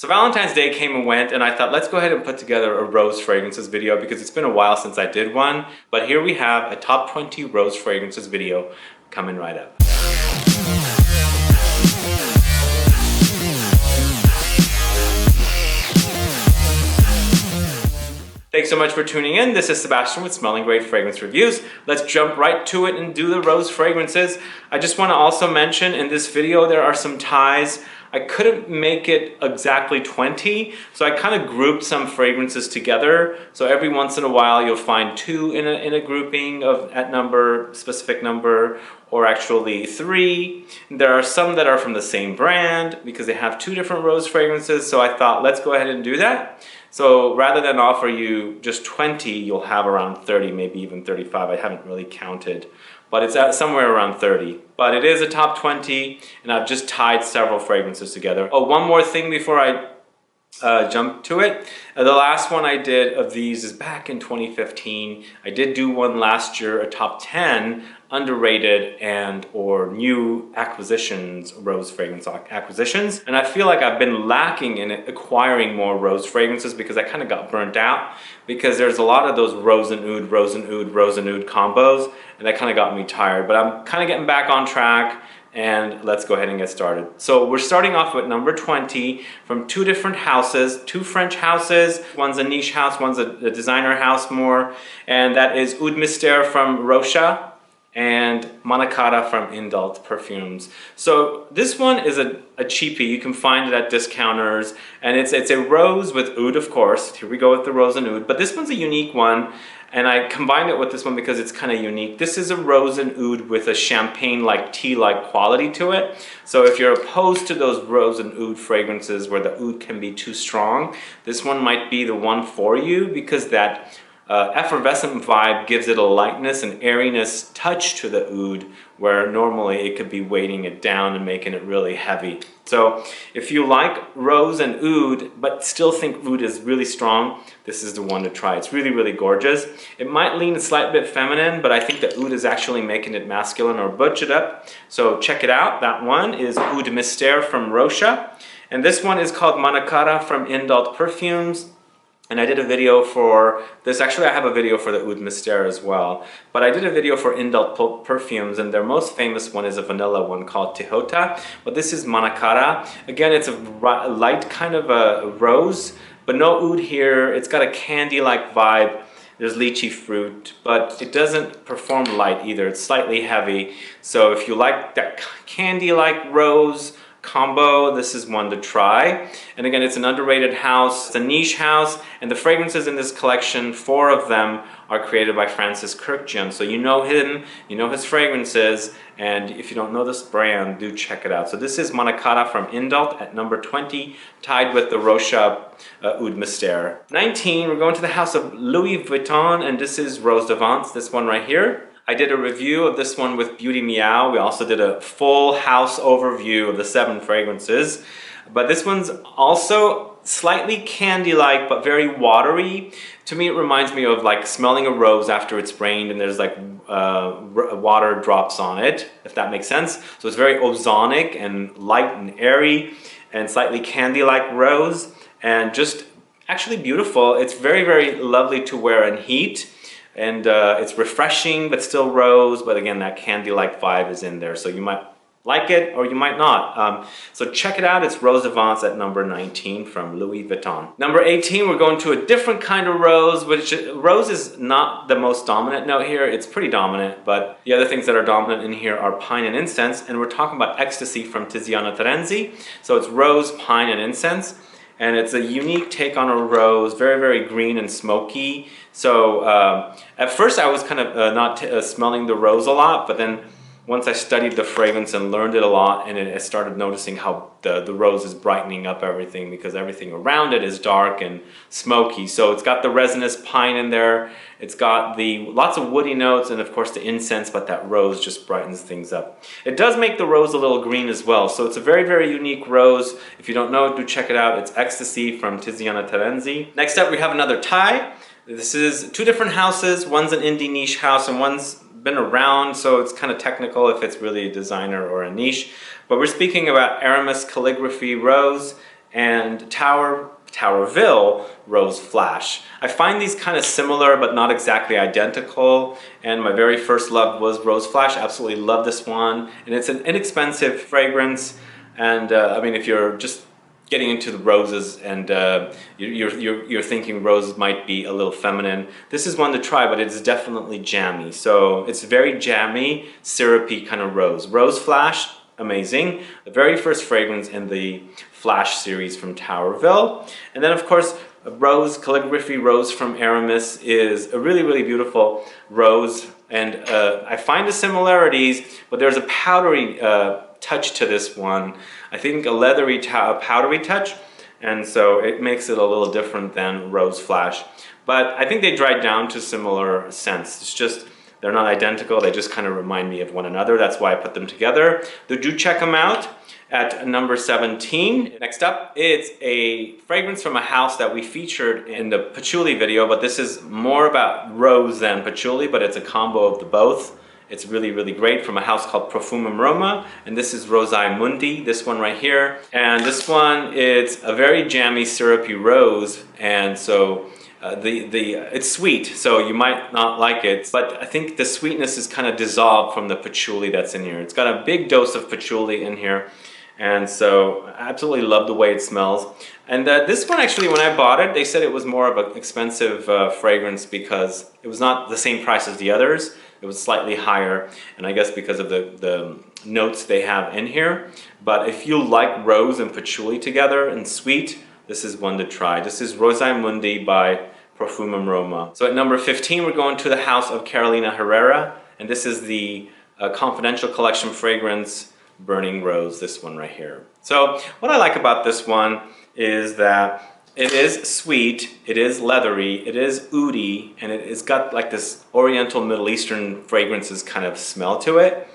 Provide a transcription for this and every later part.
So Valentine's Day came and went, and I thought let's go ahead and put together a rose fragrances video because it's been a while since I did one. But here we have a top 20 rose fragrances video coming right up. Thanks so much for tuning in. This is Sebastian with Smelling Great Fragrance Reviews. Let's jump right to it and do the rose fragrances. I just want to also mention in this video there are some ties. I couldn't make it exactly 20, so I kind of grouped some fragrances together. So every once in a while you'll find two in a grouping of specific number, or actually 3. There are some that are from the same brand because they have 2 different rose fragrances, so I thought let's go ahead and do that. So rather than offer you just 20, you'll have around 30, maybe even 35. I haven't really counted, but it's at somewhere around 30. But it is a top 20, and I've just tied several fragrances together. Oh, one more thing before I jump to it. The last one I did of these is back in 2015. I did do one last year, a top 10 underrated and or new acquisitions, rose fragrance acquisitions. And I feel like I've been lacking in acquiring more rose fragrances because I kind of got burnt out because there's a lot of those rose and oud, rose and oud, rose and oud combos, and that kind of got me tired. But I'm kind of getting back on track, and let's go ahead and get started. So we're starting off with number 20 from 2 different houses, 2 French houses. One's a niche house, one's a designer house more, and that is Oud Mystère from ROCHAS and MANAKARA from INDULT Perfumes. So this one is a cheapie. You can find it at discounters, and it's a rose with oud, of course. Here we go with the rose and oud, but this one's a unique one, and I combined it with this one because it's kind of unique. This is a rose and oud with a champagne-like, tea-like quality to it. So if you're opposed to those rose and oud fragrances where the oud can be too strong, this one might be the one for you because that effervescent vibe gives it a lightness and airiness touch to the oud, where normally it could be weighting it down and making it really heavy. So if you like rose and oud but still think oud is really strong, this is the one to try. It's really, really gorgeous. It might lean a slight bit feminine, but I think the oud is actually making it masculine or butch it up. So check it out. That one is Oud Mystère from ROCHAS, and this one is called MANAKARA from INDULT Perfumes. And I did a video for this. Actually, I have a video for the Oud Mystère as well. But I did a video for INDULT Perfumes, and their most famous one is a vanilla one called Tihota. But this is MANAKARA. Again, it's a light kind of a rose, but no oud here. It's got a candy-like vibe. There's lychee fruit, but it doesn't perform light either. It's slightly heavy. So if you like that candy-like rose combo, this is one to try. And again, it's an underrated house, it's a niche house, and the fragrances in this collection, 4 of them are created by Francis Kurkdjian. So you know him, you know his fragrances, and if you don't know this brand, do check it out. So this is MANAKARA from INDULT at number 20, tied with the ROCHAS Oud Mystère. 19, we're going to the house of Louis Vuitton, and this is Rose d'Avance, this one right here. I did a review of this one with Beauty Meow. We also did a full house overview of the 7 fragrances. But this one's also slightly candy-like, but very watery. To me, it reminds me of like smelling a rose after it's rained and there's like water drops on it, if that makes sense. So it's very ozonic and light and airy and slightly candy-like rose, and just actually beautiful. It's very, very lovely to wear in heat. And it's refreshing, but still rose. But again, that candy-like vibe is in there. So you might like it or you might not. So check it out. It's Rose d'Avance at number 19 from Louis Vuitton. Number 18, we're going to a different kind of rose, which rose is not the most dominant note here. It's pretty dominant, but the other things that are dominant in here are pine and incense. And we're talking about Ecstasy from TIZIANA TERENZI. So it's rose, pine, and incense. And it's a unique take on a rose, very, very green and smoky. So at first I was kind of not smelling the rose a lot, but then once I studied the fragrance and learned it a lot, and I started noticing how the rose is brightening up everything because everything around it is dark and smoky. So it's got the resinous pine in there. It's got the lots of woody notes and of course the incense, but that rose just brightens things up. It does make the rose a little green as well. So it's a very, very unique rose. If you don't know it, do check it out. It's Ecstasy from TIZIANA TERENZI. Next up, we have another tie. This is 2 different houses. One's an indie niche house and one's been around, so it's kind of technical if it's really a designer or a niche. But we're speaking about ARAMIS Calligraphy Rose, and TAUERVILLE Rose Flash. I find these kind of similar but not exactly identical, and my very first love was Rose Flash. Absolutely love this one, and it's an inexpensive fragrance, and I mean, if you're just getting into the roses and you're thinking roses might be a little feminine, this is one to try, but it's definitely jammy. So it's very jammy, syrupy kind of rose. Rose Flash, amazing. The very first fragrance in the Flash series from TAUERVILLE. And then of course, Rose, Calligraphy Rose from ARAMIS is a really, really beautiful rose. And I find the similarities, but there's a powdery touch to this one. I think a leathery, powdery touch. And so it makes it a little different than Rose Flash. But I think they dry down to similar scents. It's just, they're not identical, they just kind of remind me of one another. That's why I put them together. Do check them out at number 17. Next up, it's a fragrance from a house that we featured in the patchouli video, but this is more about rose than patchouli, but it's a combo of the both. It's really, really great, from a house called Perfumes, and this is Rosé Mundi, this one right here. And this one, it's a very jammy, syrupy rose, and so it's sweet, so you might not like it, but I think the sweetness is kind of dissolved from the patchouli that's in here. It's got a big dose of patchouli in here, and so I absolutely love the way it smells. And this one, actually, when I bought it, they said it was more of an expensive fragrance because it was not the same price as the others. It was slightly higher, and I guess because of the notes they have in here. But if you like rose and patchouli together and sweet, this is one to try. This is Rosé Mundi by Perfumes. So at number 15, we're going to the house of Carolina Herrera, and this is the Confidential Collection fragrance, Burning Rose, this one right here. So what I like about this one is that it is sweet, it is leathery, it is oudy, and it's got like this Oriental Middle Eastern fragrances kind of smell to it,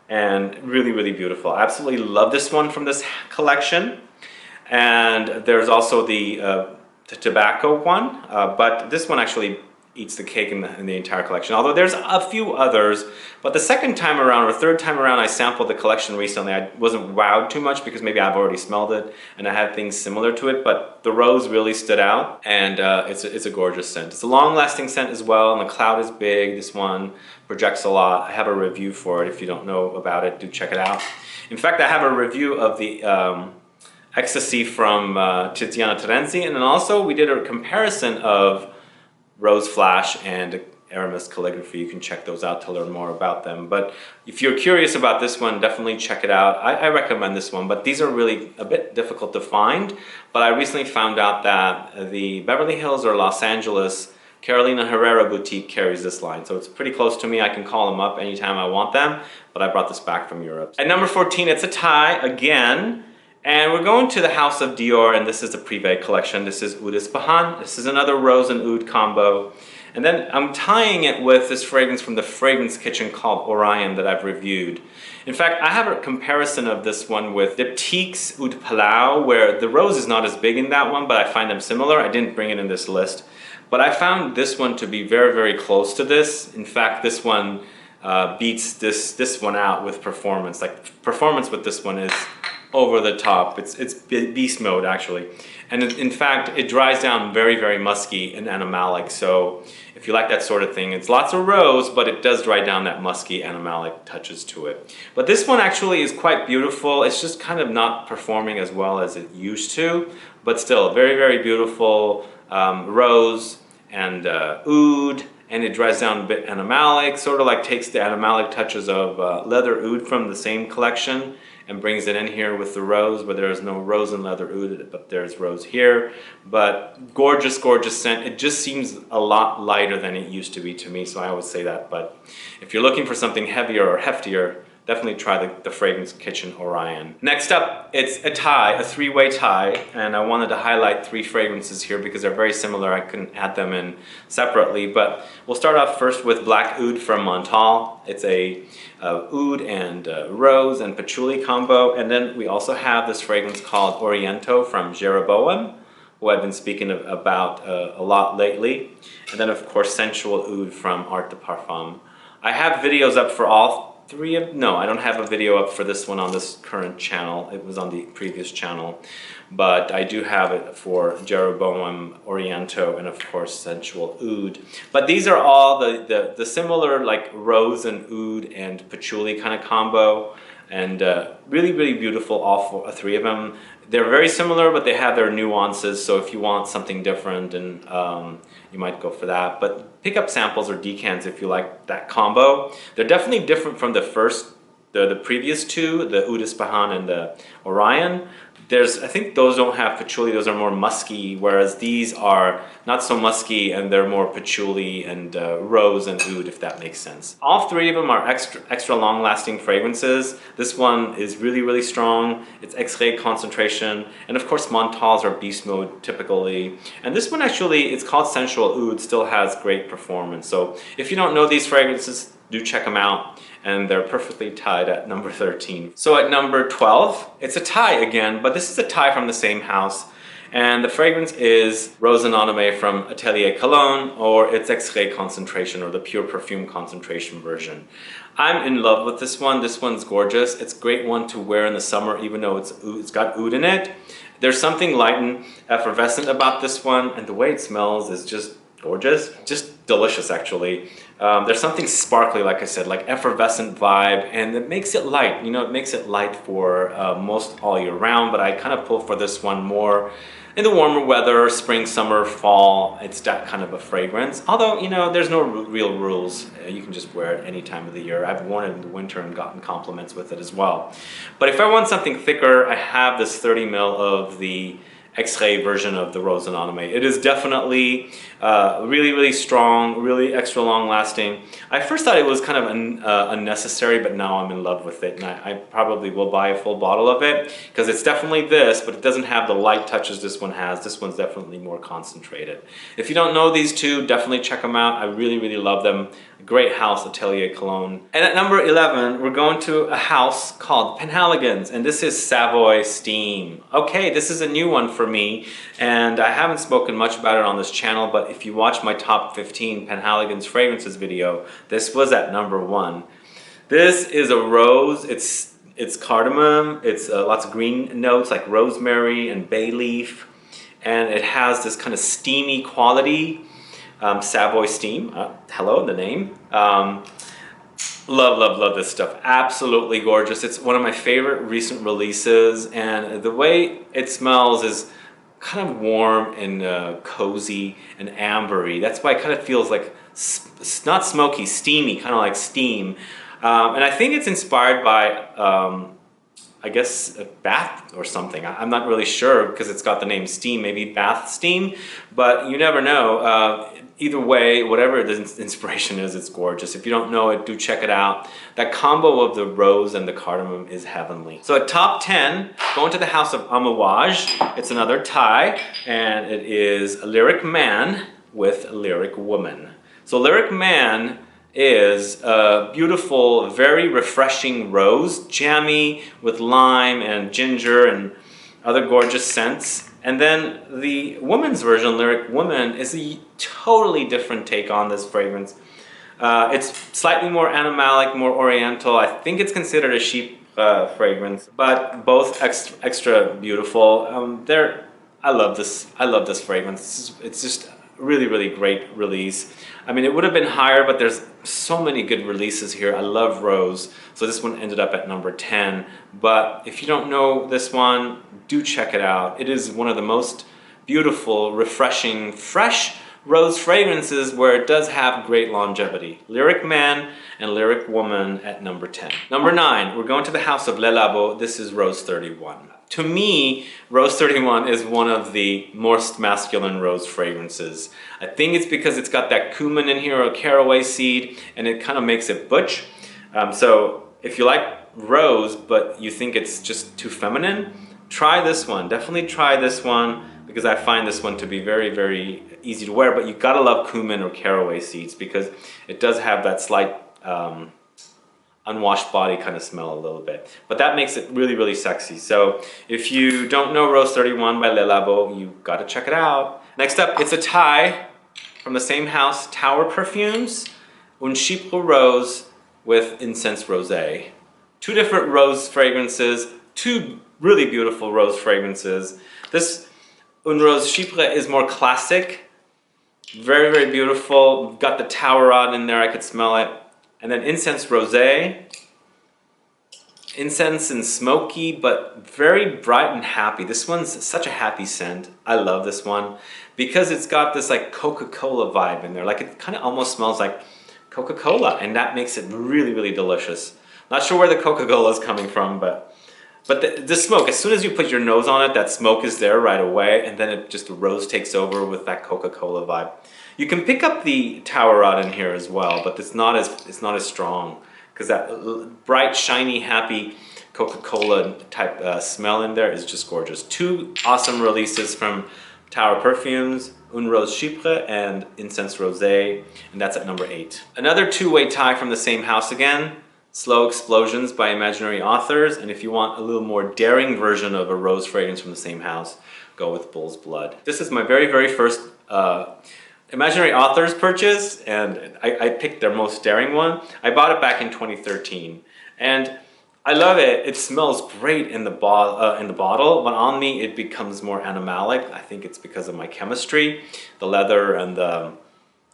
and really, really beautiful. I absolutely love this one from this collection. And there's also the tobacco one, but this one actually eats the cake in the entire collection, although there's a few others. But the second time around, or third time around, I sampled the collection recently. I wasn't wowed too much because maybe I've already smelled it and I had things similar to it, but the rose really stood out, and it's a gorgeous scent. It's a long-lasting scent as well, and the cloud is big. This one projects a lot. I have a review for it. If you don't know about it, do check it out. In fact, I have a review of the Ecstasy from TIZIANA Terenzi, and then also we did a comparison of Rose Flash and ARAMIS Calligraphy. You can check those out to learn more about them. But if you're curious about this one, definitely check it out. I recommend this one, but these are really a bit difficult to find. But I recently found out that the Beverly Hills or Los Angeles Carolina Herrera boutique carries this line, so it's pretty close to me. I can call them up anytime I want them, but I brought this back from Europe. At number 14, it's a tie again. And we're going to the house of Dior, and this is the Privé collection. This is Oud ISPAHAN. This is another rose and oud combo. And then I'm tying it with this fragrance from the fragrance kitchen called ORION that I've reviewed. In fact, I have a comparison of this one with Diptyque's Oud Palau, where the rose is not as big in that one, but I find them similar. I didn't bring it in this list. But I found this one to be very, very close to this. In fact, this one beats this one out with performance. Like, performance with this one is over the top. It's beast mode, actually. And in fact, it dries down very, very musky and animalic. So if you like that sort of thing, it's lots of rose, but it does dry down that musky animalic touches to it. But this one actually is quite beautiful. It's just kind of not performing as well as it used to, but still very, very beautiful rose and oud, and it dries down a bit animalic, sort of like takes the animalic touches of leather oud from the same collection and brings it in here with the rose, but there is no rose and leather oud, but there's rose here. But gorgeous, gorgeous scent. It just seems a lot lighter than it used to be to me, so I always say that. But if you're looking for something heavier or heftier, definitely try the Fragrance Kitchen Orion. Next up, it's a tie, a three-way tie, and I wanted to highlight three fragrances here because they're very similar. I couldn't add them in separately, but we'll start off first with Black Oud from Montale. It's a oud and rose and patchouli combo, and then we also have this fragrance called Oriento from Jeroboam, who I've been speaking about a lot lately, and then of course Sensual Oud from Art de Parfum. I have videos up for all all three of, no, I don't have a video up for this one on this current channel. It was on the previous channel, but I do have it for Jeroboam, Oriento, and of course Sensual Oud. But these are all the similar like rose and oud and patchouli kind of combo, and really, really beautiful, all three of them. They're very similar, but they have their nuances, so if you want something different, and you might go for that. But pick up samples or decants if you like that combo. They're definitely different from the previous two, the Oud ISPAHAN and the Orion. I think those don't have patchouli, those are more musky, whereas these are not so musky and they're more patchouli and rose and oud, if that makes sense. All three of them are extra long lasting fragrances. This one is really, really strong. It's X-ray concentration, and of course Montales are beast mode typically. And this one actually, it's called Sensual Oud, still has great performance. So if you don't know these fragrances, do check them out, and they're perfectly tied at number 13. So at number 12, it's a tie again, but this is a tie from the same house, and the fragrance is Rose Anonyme from Atelier Cologne, or its X-ray concentration, or the pure perfume concentration version. I'm in love with this one. This one's gorgeous. It's a great one to wear in the summer, even though it's got oud in it. There's something light and effervescent about this one, and the way it smells is just gorgeous, just delicious actually. There's something sparkly, like I said, like effervescent vibe, and it makes it light. You know, it makes it light for most all year round, but I kind of pull for this one more in the warmer weather, spring, summer, fall. It's that kind of a fragrance. Although, you know, there's no real rules. You can just wear it any time of the year. I've worn it in the winter and gotten compliments with it as well. But if I want something thicker, I have this 30 ml of the X-ray version of the Rose Anonyme. It is definitely really, really strong, really extra long lasting. I first thought it was kind of unnecessary, but now I'm in love with it, and I probably will buy a full bottle of it, because it's definitely this, but it doesn't have the light touches this one has. This one's definitely more concentrated. If you don't know these two, definitely check them out. I really, really love them. Great house, Atelier Cologne. And at number 11, we're going to a house called PENHALIGON'S, and this is Savoy Steam. Okay, this is a new one for me, and I haven't spoken much about it on this channel, but if you watch my top 15 PENHALIGON'S fragrances video, this was at number 1. This is a rose. It's cardamom. It's lots of green notes like rosemary and bay leaf, and it has this kind of steamy quality. Savoy Steam, hello, the name. Love, love, love this stuff. Absolutely gorgeous. It's one of my favorite recent releases, and the way it smells is kind of warm and cozy and ambery. That's why it kind of feels like, not smoky, steamy, kind of like steam. And I think it's inspired by, I guess, a bath or something. I'm not really sure, because it's got the name Steam, maybe bath steam, but you never know. Either way, whatever the inspiration is, it's gorgeous. If you don't know it, do check it out. That combo of the rose and the cardamom is heavenly. So at top 10, going to the house of AMOUAGE. It's another tie, and it is Lyric Man with Lyric Woman. So Lyric Man is a beautiful, very refreshing rose, jammy with lime and ginger and other gorgeous scents. And then the woman's version, Lyric Woman, is a totally different take on this fragrance. It's slightly more animalic, more oriental. I think it's considered a chic fragrance, but both extra beautiful. I love this fragrance. It's just really, really great release. I mean, it would have been higher, but there's so many good releases here. I love rose, so this one ended up at number 10. But if you don't know this one, do check it out. It is one of the most beautiful, refreshing, fresh rose fragrances where it does have great longevity. Lyric Man and Lyric Woman at number 10. Number 9, we're going to the house of LABO. This is Rose 31. To me, Rose 31 is one of the most masculine rose fragrances. I think it's because it's got that cumin in here, or caraway seed, and it kind of makes it butch. So if you like rose, but you think it's just too feminine, try this one. Definitely try this one, because I find this one to be very, very easy to wear, but you gotta love cumin or caraway seeds, because it does have that slight unwashed body kind of smell a little bit, but that makes it really, really sexy. So if you don't know Rose 31 by LABO, you gotta check it out. Next up, it's a tie from the same house, Tower Perfumes, Un CHYPRE Rose with Incense Rosé. Two different rose fragrances, two really beautiful rose fragrances. This Un Rose CHYPRE is more classic, very, very beautiful. Got the tower rod in there, I could smell it. And then Incense Rosé, incense and smoky, but very bright and happy. This one's such a happy scent. I love this one because it's got this like Coca-Cola vibe in there. Like it kind of almost smells like Coca-Cola, and that makes it really, really delicious. Not sure where the Coca-Cola is coming from, but the smoke, as soon as you put your nose on it, that smoke is there right away, and then it just, the rose takes over with that Coca-Cola vibe. You can pick up the tower rod in here as well, but it's not as strong, because that bright, shiny, happy Coca-Cola type smell in there is just gorgeous. Two awesome releases from Tower Perfumes, Un Rose CHYPRE and Incense Rosé, and that's at number 8. Another two-way tie from the same house again, Slow Explosions by Imaginary Authors, and if you want a little more daring version of a rose fragrance from the same house, go with Bull's Blood. This is my very, very first Imaginary Authors purchase, and I picked their most daring one. I bought it back in 2013, and I love it. It smells great in the bottle, but on me it becomes more animalic. I think it's because of my chemistry. The leather and the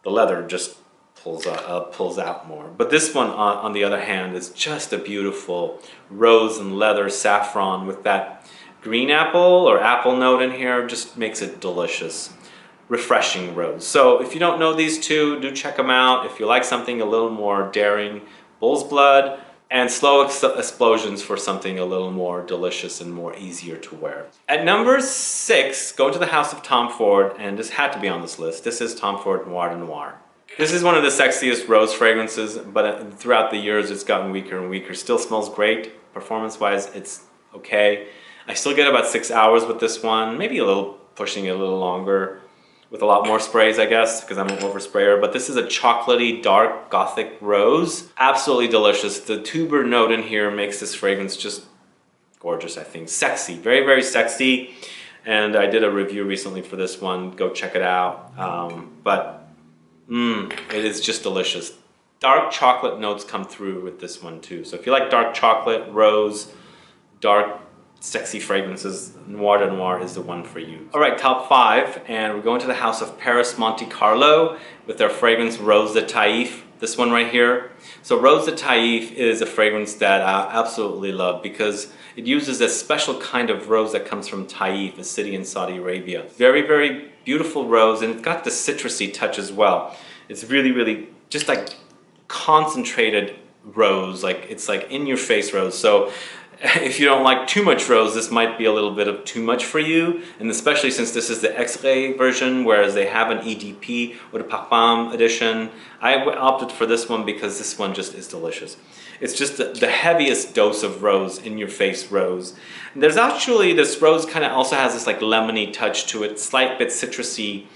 leather just pulls out more. But this one, on the other hand, is just a beautiful rose and leather saffron with that green apple or apple note in here. Just makes it delicious. Refreshing rose. So if you don't know these two, do check them out. If you like something a little more daring, Bull's Blood, and Slow Explosions for something a little more delicious and more easier to wear. At number 6, go to the house of Tom Ford, and this had to be on this list. This is Tom Ford Noir de Noir. This is one of the sexiest rose fragrances, but throughout the years it's gotten weaker and weaker. Still smells great. Performance-wise, it's okay. I still get about 6 hours with this one, maybe a little, pushing it a little longer, with a lot more sprays, I guess, because I'm an oversprayer. But this is a chocolatey, dark, gothic rose. Absolutely delicious. The tuber note in here makes this fragrance just gorgeous, I think. Sexy, very, very sexy. And I did a review recently for this one. Go check it out. It is just delicious. Dark chocolate notes come through with this one too. So if you like dark chocolate, rose, dark, sexy fragrances, Noir de Noir is the one for you. All right, top 5, and we're going to the house of Paris Monte Carlo with their fragrance Rose de Taif. This one right here. So Rose de Taif is a fragrance that I absolutely love because it uses a special kind of rose that comes from Taif, a city in Saudi Arabia. Very, very beautiful rose, and it's got the citrusy touch as well. It's really, really just like concentrated rose, like it's like in your face rose. So if you don't like too much rose, this might be a little bit of too much for you, and especially since this is the EXTRAIT version, whereas they have an EDP or the Parfum edition. I opted for this one because this one just is delicious. It's just the heaviest dose of rose, in your face rose. And there's actually, this rose kind of also has this like lemony touch to it, slight bit citrusy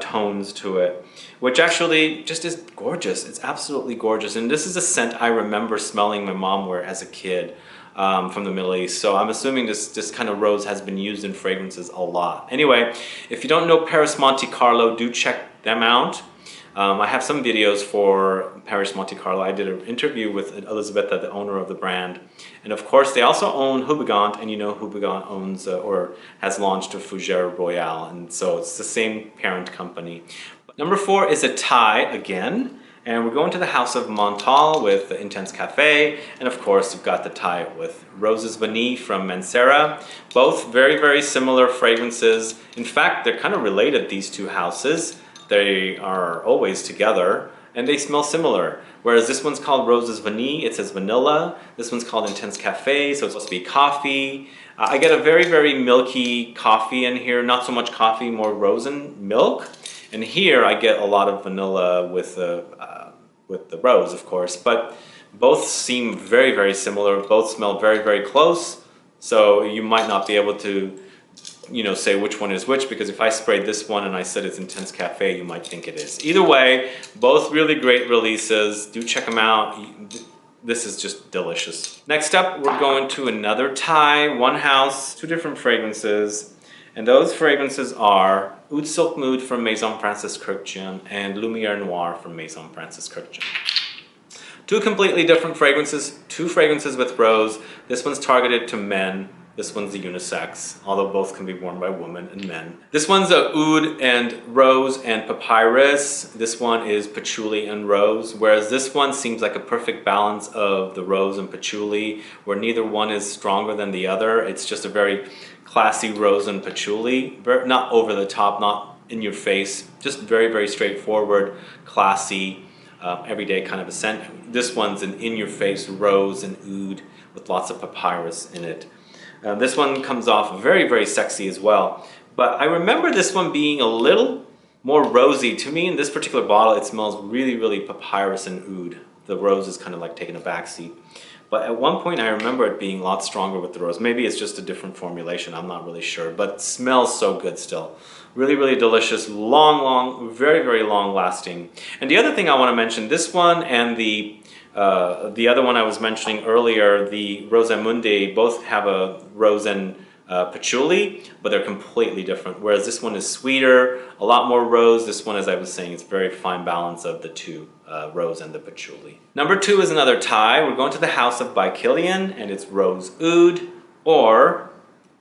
tones to it, which actually just is gorgeous. It's absolutely gorgeous. And this is a scent I remember smelling my mom wear as a kid. From the Middle East. So I'm assuming this kind of rose has been used in fragrances a lot. Anyway, if you don't know Paris Monte Carlo, do check them out. I have some videos for Paris Monte Carlo. I did an interview with Elisabetta, the owner of the brand. And of course, they also own Houbigant, and you know Houbigant owns or has launched a Fougère Royale. And so it's the same parent company. Number 4 is a tie again. And we're going to the house of Montale with the Intense Cafe. And of course, you've got the tie with Roses Vanille from Mancera. Both very, very similar fragrances. In fact, they're kind of related, these two houses. They are always together and they smell similar. Whereas this one's called Roses Vanille, it says vanilla. This one's called Intense Cafe, so it's supposed to be coffee. I get a very, very milky coffee in here. Not so much coffee, more rose and milk. And here I get a lot of vanilla with the rose, of course, but both seem very, very similar. Both smell very, very close. So you might not be able to, you know, say which one is which, because if I sprayed this one and I said it's Intense Cafe, you might think it is. Either way, both really great releases. Do check them out. This is just delicious. Next up, we're going to another tie, one house, two different fragrances. And those fragrances are Oud Silk Mood from Maison Francis Kurkdjian and Lumière Noire from Maison Francis Kurkdjian. Two completely different fragrances, two fragrances with rose. This one's targeted to men. This one's the unisex, although both can be worn by women and men. This one's a oud and rose and papyrus. This one is patchouli and rose, whereas this one seems like a perfect balance of the rose and patchouli, where neither one is stronger than the other. It's just a very classy rose and patchouli, not over the top, not in your face, just very, very straightforward, classy, everyday kind of a scent. This one's an in-your-face rose and oud with lots of papyrus in it. This one comes off very, very sexy as well. But I remember this one being a little more rosy. To me, in this particular bottle, it smells really, really papyrus and oud. The rose is kind of like taking a backseat. But at one point, I remember it being a lot stronger with the rose. Maybe it's just a different formulation. I'm not really sure. But it smells so good still. Really, really delicious. Long, very, very long lasting. And the other thing I want to mention, this one and the other one I was mentioning earlier, the Rosamunde, both have a rose and patchouli, but they're completely different. Whereas this one is sweeter, a lot more rose. This one, as I was saying, it's very fine balance of the two, rose and the patchouli. Number 2 is another tie. We're going to the house of by Kilian, and it's Rose Oud or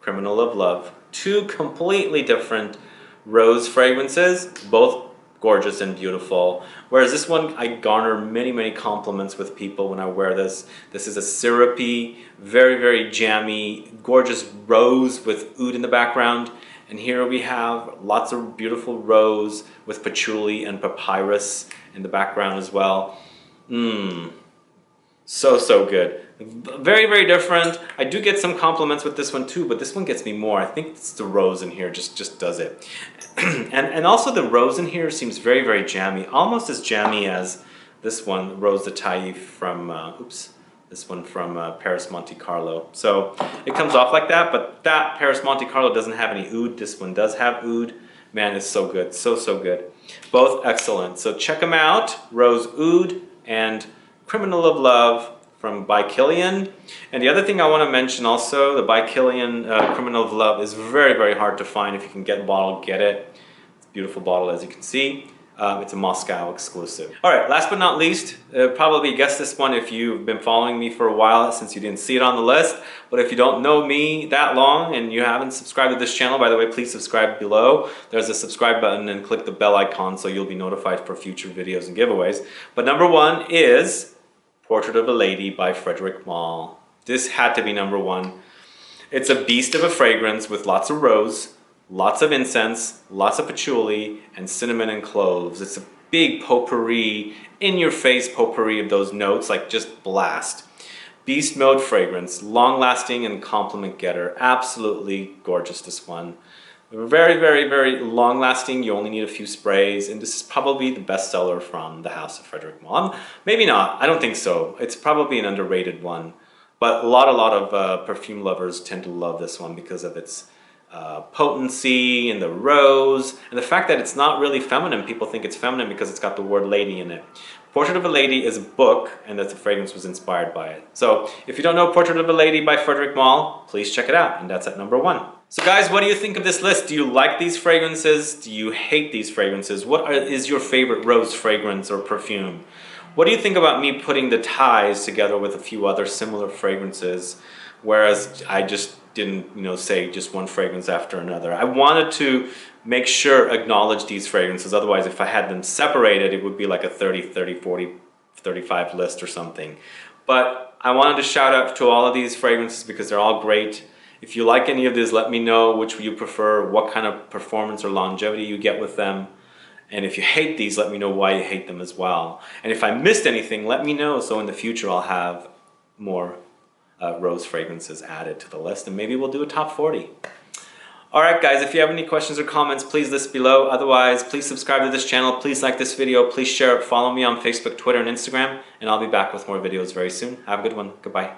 Criminal of Love. Two completely different rose fragrances, both gorgeous and beautiful. Whereas this one, I garner many, many compliments with people when I wear this. This is a syrupy, very, very jammy, gorgeous rose with oud in the background. And here we have lots of beautiful rose with patchouli and papyrus in the background as well. So good. Very, very different. I do get some compliments with this one too, but this one gets me more. I think it's the rose in here just does it. and also the rose in here seems very, very jammy, almost as jammy as this one, Rose de Taille from, this one from Paris Monte Carlo. So it comes off like that, but that Paris Monte Carlo doesn't have any oud. This one does have oud. Man, it's so good, so good. Both excellent. So check them out, Rose Oud and Criminal of Love from by Kilian. And the other thing I want to mention also, the by Kilian Criminal of Love is very, very hard to find. If you can get a bottle, get it. It's a beautiful bottle, as you can see. It's a Moscow exclusive. All right, last but not least, probably guessed this one if you've been following me for a while, since you didn't see it on the list. But if you don't know me that long and you haven't subscribed to this channel, by the way, please subscribe below. There's a subscribe button and click the bell icon so you'll be notified for future videos and giveaways. But number 1 is Portrait of a Lady by Frederic Malle. This had to be number 1. It's a beast of a fragrance with lots of rose, lots of incense, lots of patchouli, and cinnamon and cloves. It's a big potpourri, in-your-face potpourri of those notes, like just blast. Beast mode fragrance, long-lasting and compliment getter. Absolutely gorgeous, this one. Very, very, very long-lasting. You only need a few sprays, and this is probably the best seller from the house of Frederic Malle. Maybe not. I don't think so. It's probably an underrated one, but a lot of perfume lovers tend to love this one because of its potency and the rose, and the fact that it's not really feminine. People think it's feminine because it's got the word lady in it. Portrait of a Lady is a book, and that the fragrance was inspired by it. So if you don't know Portrait of a Lady by Frederic Malle, please check it out, and that's at number 1. So guys, what do you think of this list? Do you like these fragrances? Do you hate these fragrances? What is your favorite rose fragrance or perfume? What do you think about me putting the ties together with a few other similar fragrances, whereas I just didn't, say just one fragrance after another? I wanted to make sure acknowledge these fragrances. Otherwise, if I had them separated, it would be like a 30, 40, 35 list or something. But I wanted to shout out to all of these fragrances because they're all great. If you like any of these, let me know which you prefer, what kind of performance or longevity you get with them. And if you hate these, let me know why you hate them as well. And if I missed anything, let me know, so in the future I'll have more rose fragrances added to the list, and maybe we'll do a top 40. Alright guys, if you have any questions or comments, please list below. Otherwise, please subscribe to this channel, please like this video, please share it, follow me on Facebook, Twitter, and Instagram, and I'll be back with more videos very soon. Have a good one. Goodbye.